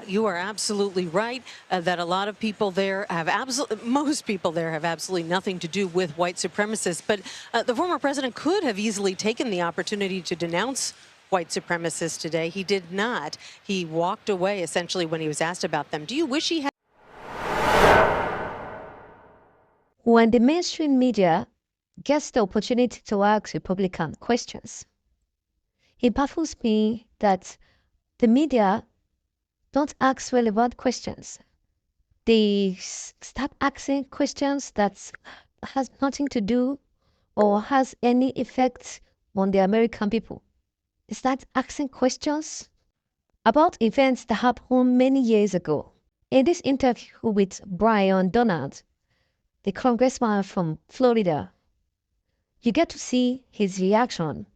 You are absolutely right that a lot of people there have most people there have absolutely nothing to do with white supremacists. But the former president could have easily taken the opportunity to denounce white supremacists today. He did not. He walked away essentially when he was asked about them. Do you wish he had? When the mainstream media gets the opportunity to ask Republican questions, it baffles me that the media don't ask relevant questions. They start asking questions that has nothing to do or has any effect on the American people. They start asking questions about events that happened many years ago. In this interview with Byron Donald, the congressman from Florida, you get to see his reaction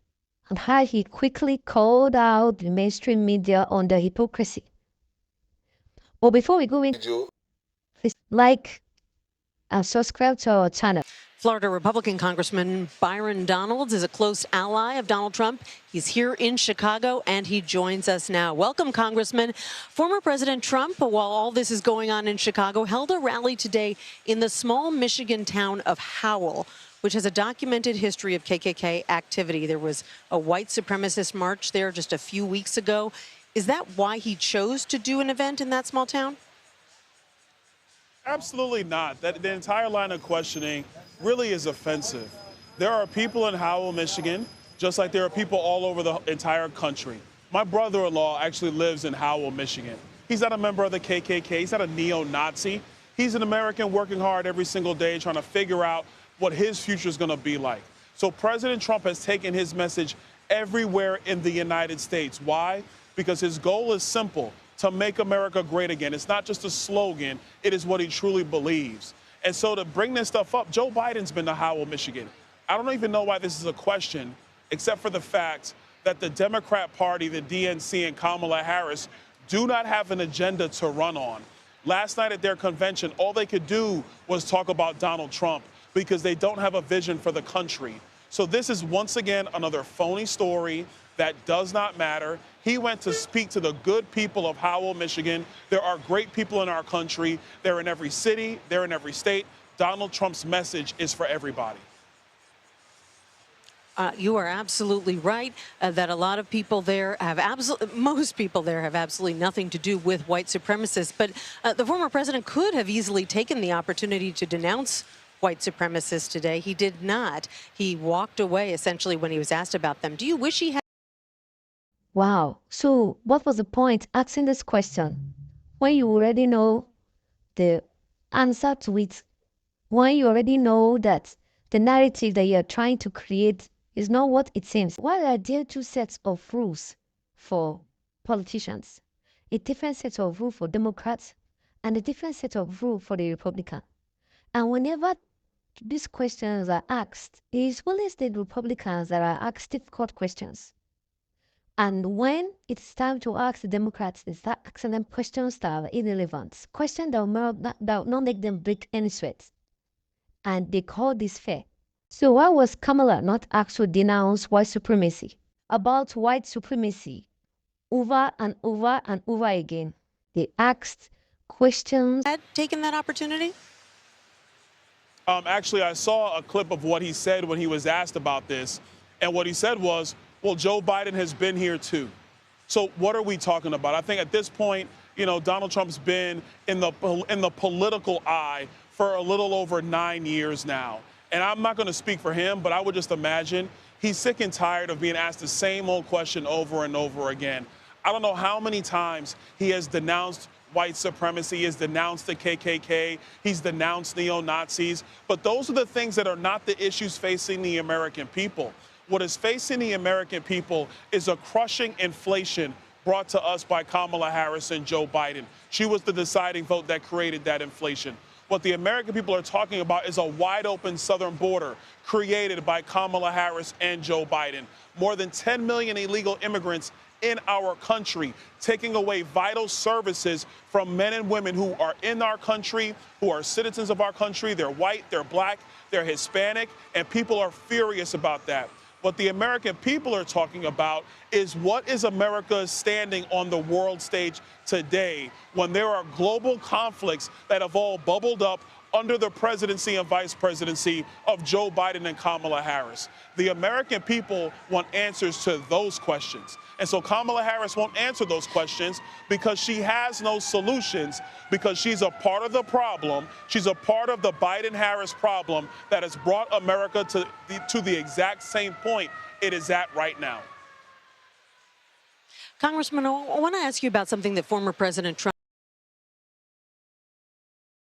and how he quickly called out the mainstream media on their hypocrisy. But before we go into, please like and subscribe to our channel. Florida Republican Congressman Byron Donald is a close ally of Donald Trump. He's here in Chicago, and he joins us now. Welcome, Congressman. Former President Trump, while all this is going on in Chicago, held a rally today in the small Michigan town of Howell, which has a documented history of KKK activity. There was a white supremacist march there just a few weeks ago. Is that why he chose to do an event in that small town? Absolutely not. The entire line of questioning really is offensive. There are people in Howell, Michigan, just like there are people all over the entire country. My brother-in-law actually lives in Howell, Michigan. He's not a member of the KKK. He's not a neo-Nazi. He's an American working hard every single day trying to figure out what his future is going to be like. So President Trump has taken his message everywhere in the United States. Why? Because his goal is simple: to make America great again. It's not just a slogan, it is what he truly believes. And so to bring this stuff up, Joe Biden's been to Howell, Michigan. I don't even know why this is a question, except for the fact that the Democrat Party, the DNC, and Kamala Harris do not have an agenda to run on. Last night at their convention, all they could do was talk about Donald Trump because they don't have a vision for the country. So this is once again another phony story that does not matter. He went to speak to the good people of Howell, Michigan. There are great people in our country. They're in every city. They're in every state. Donald Trump's message is for everybody. You are absolutely right that a lot of people there have most people there have absolutely nothing to do with white supremacists. But the former president could have easily taken the opportunity to denounce white supremacists today. He did not. He walked away essentially when he was asked about them. Do you wish he had? Wow. So what was the point asking this question when you already know the answer to it? When you already know that the narrative that you're trying to create is not what it seems. Why are there two sets of rules for politicians? A different set of rules for Democrats and a different set of rules for the Republican. And whenever these questions are asked, it is always the Republicans that are asked difficult questions. And when it's time to ask the Democrats, they start asking them questions that are irrelevant, questions that will not make them break any sweat. And they call this fair. So why was Kamala not asked to denounce white supremacy? About white supremacy, over and over and over again. They asked questions. Had taken that opportunity? Actually, I saw a clip of what he said when he was asked about this. And what he said was, well, Joe Biden has been here too. So what are we talking about? I think at this point, you know, Donald Trump's been in the political eye for a little over 9 years now. And I'm not going to speak for him, but I would just imagine he's sick and tired of being asked the same old question over and over again. I don't know how many times he has denounced white supremacy, he has denounced the KKK, he's denounced neo-Nazis. But those are the things that are not the issues facing the American people. What is facing the American people is a crushing inflation brought to us by Kamala Harris and Joe Biden. She was the deciding vote that created that inflation. What the American people are talking about is a wide open southern border created by Kamala Harris and Joe Biden. More than 10 million illegal immigrants in our country, taking away vital services from men and women who are in our country, who are citizens of our country. They're white, they're black, they're Hispanic, and people are furious about that. What the American people are talking about is what is America standing on the world stage today when there are global conflicts that have all bubbled up under the presidency and vice presidency of Joe Biden and Kamala Harris. The American people want answers to those questions. And so Kamala Harris won't answer those questions because she has no solutions, because she's a part of the problem. She's a part of the Biden-Harris problem that has brought America to the exact same point it is at right now. Congressman, I want to ask you about something that former President Trump